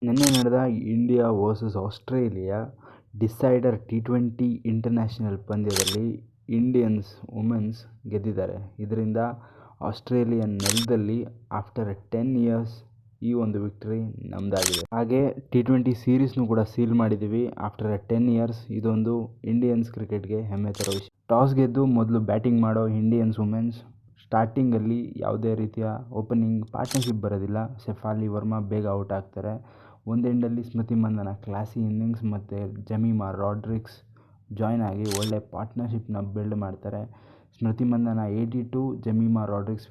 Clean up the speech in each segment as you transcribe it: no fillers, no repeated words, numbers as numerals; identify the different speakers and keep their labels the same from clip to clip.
Speaker 1: ನಿನ್ನೆ ನಡೆದ India versus Australia decider T20 international ಪಂದ್ಯದಲ್ಲಿ ಇಂಡಿಯನ್ಸ್ ವುಮೆನ್ಸ್ ಗೆದ್ದಿದ್ದಾರೆ. ಇದರಿಂದ ಆಸ್ಟ್ರೇಲಿಯನ್ ನೆಲದಲ್ಲಿ ಆಫ್ಟರ್ 10 ಇಯರ್ಸ್ ಈ ಒಂದು ವಿಕ್ಟರಿ ನಮ್ಮದಾಗಿದೆ. ಹಾಗೆ T20 ಸೀರೀಸ್ನೂ ಕೂಡ ಸೀಲ್ ಮಾಡಿದ್ದೀವಿ ಆಫ್ಟರ್ 10 ಇಯರ್ಸ್. ಇದೊಂದು ಇಂಡಿಯನ್ಸ್ ಕ್ರಿಕೆಟ್ಗೆ ಹೆಮ್ಮೆ ತರೋ ವಿಷಯ. ಟಾಸ್ ಗೆದ್ದು ಮೊದಲು ಬ್ಯಾಟಿಂಗ್ ಮಾಡೋ ಇಂಡಿಯನ್ಸ್ ವುಮೆನ್ಸ್ ಸ್ಟಾರ್ಟಿಂಗಲ್ಲಿ ಯಾವುದೇ ರೀತಿಯ ಓಪನಿಂಗ್ ಪಾರ್ಟ್ನರ್ಶಿಪ್ ಬರೋದಿಲ್ಲ. ಶೆಫಾಲಿ ವರ್ಮಾ ಬೇಗ ಔಟ್ ಆಗ್ತಾರೆ. ಒಂದು ಎಂಡಲ್ಲಿ ಸ್ಮೃತಿ ಮಂದನ ಕ್ಲಾಸಿ ಇನ್ನಿಂಗ್ಸ್ ಮತ್ತು ಜಮೀಮಾ ರಾಡ್ರಿಕ್ಸ್ ಜಾಯ್ನ್ ಆಗಿ ಒಳ್ಳೆ ಪಾರ್ಟ್ನರ್ಶಿಪ್ನ ಬಿಲ್ಡ್ ಮಾಡ್ತಾರೆ. ಸ್ಮೃತಿ ಮಂದನ 82, ಜಮೀಮಾ ರಾಡ್ರಿಕ್ಸ್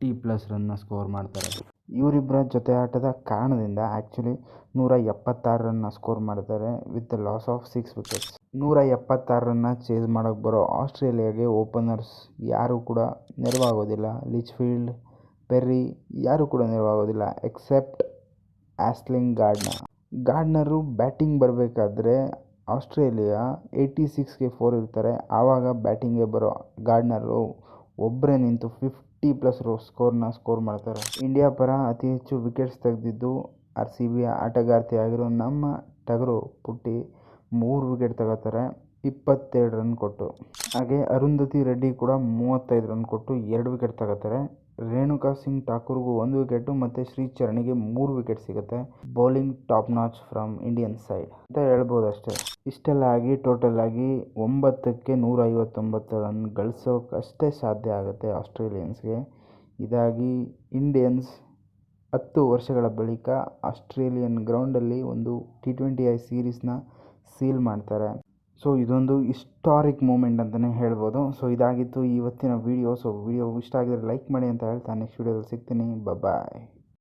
Speaker 1: 50+ ರನ್ನ ಸ್ಕೋರ್ ಮಾಡ್ತಾರೆ. ಇವರಿಬ್ಬರ ಜೊತೆ ಆಟದ ಕಾರಣದಿಂದ ಆ್ಯಕ್ಚುಲಿ 176 ರನ್ನ ಸ್ಕೋರ್ ಮಾಡ್ತಾರೆ with loss of 6 wickets. 176 Ranna chase ಮಾಡೋಕ್ಕೆ ಬರೋ ಆಸ್ಟ್ರೇಲಿಯಾಗೆ ಓಪನರ್ಸ್ ಯಾರೂ ಕೂಡ ನೆರವಾಗೋದಿಲ್ಲ. ಲಿಚ್ಫೀಲ್ಡ್, ಪೆರ್ರಿ ಯಾರೂ ಕೂಡ ನೆರವಾಗೋದಿಲ್ಲ ಎಕ್ಸೆಪ್ಟ್ ಆ್ಯಸ್ಲಿಂಗ್ ಗಾರ್ಡ್ನರು. ಬ್ಯಾಟಿಂಗ್ ಬರಬೇಕಾದ್ರೆ ಆಸ್ಟ್ರೇಲಿಯಾ 86ಗೆ 4 ಇರ್ತಾರೆ. ಆವಾಗ ಬ್ಯಾಟಿಂಗ್ಗೆ ಬರೋ ಗಾರ್ಡ್ನರು ಒಬ್ಬರೇ ನಿಂತು 50+ ಸ್ಕೋರ್ ಮಾಡ್ತಾರೆ. ಇಂಡಿಯಾ ಪರ ಅತಿ ಹೆಚ್ಚು ವಿಕೆಟ್ಸ್ ತೆಗೆದಿದ್ದು RCB ಆಟಗಾರ್ತಿಯಾಗಿರೋ ನಮ್ಮ ಟಗರು ಪುಟ್ಟಿ 3 ವಿಕೆಟ್ ತಗೋತಾರೆ 22 ರನ್ ಕೊಟ್ಟು. ಹಾಗೆ ಅರುಂಧತಿ ರೆಡ್ಡಿ ಕೂಡ 35 ರನ್ ಕೊಟ್ಟು 2 ವಿಕೆಟ್ ತಗೋತಾರೆ. ರೇಣುಕಾ ಸಿಂಗ್ ಠಾಕೂರ್ಗೂ 1 ವಿಕೆಟು ಮತ್ತು ಶ್ರೀಚರಣಿಗೆ 3 ವಿಕೆಟ್ ಸಿಗುತ್ತೆ. Bowling top notch from Indian side ಅಂತ ಹೇಳ್ಬೋದು ಅಷ್ಟೇ. ಇಷ್ಟೆಲ್ಲ ಆಗಿ ಟೋಟಲ್ ಆಗಿ 9ಕ್ಕೆ 159 ರನ್ ಗಳಿಸೋಕ್ಕಷ್ಟೇ ಸಾಧ್ಯ ಆಗುತ್ತೆ ಆಸ್ಟ್ರೇಲಿಯನ್ಸ್ಗೆ. ಇದಾಗಿ ಇಂಡಿಯನ್ಸ್ 10 ವರ್ಷಗಳ ಬಳಿಕ ಆಸ್ಟ್ರೇಲಿಯನ್ ಗ್ರೌಂಡಲ್ಲಿ ಒಂದು T20I ಸೀರೀಸ್ನ ಸೀಲ್ ಮಾಡ್ತಾರೆ. ಸೊ ಇದೊಂದು ಹಿಸ್ಟಾರಿಕ್ ಮೂಮೆಂಟ್ ಅಂತಲೇ ಹೇಳ್ಬೋದು. ಸೊ ಇದಾಗಿತ್ತು ಇವತ್ತಿನ ವಿಡಿಯೋ. ಸೊ ವಿಡಿಯೋ ಇಷ್ಟ ಆಗಿದ್ರೆ ಲೈಕ್ ಮಾಡಿ ಅಂತ ಹೇಳ್ತಾ ನೆಕ್ಸ್ಟ್ ವಿಡಿಯೋದಲ್ಲಿ ಸಿಗ್ತೀನಿ. ಬಾಯ್.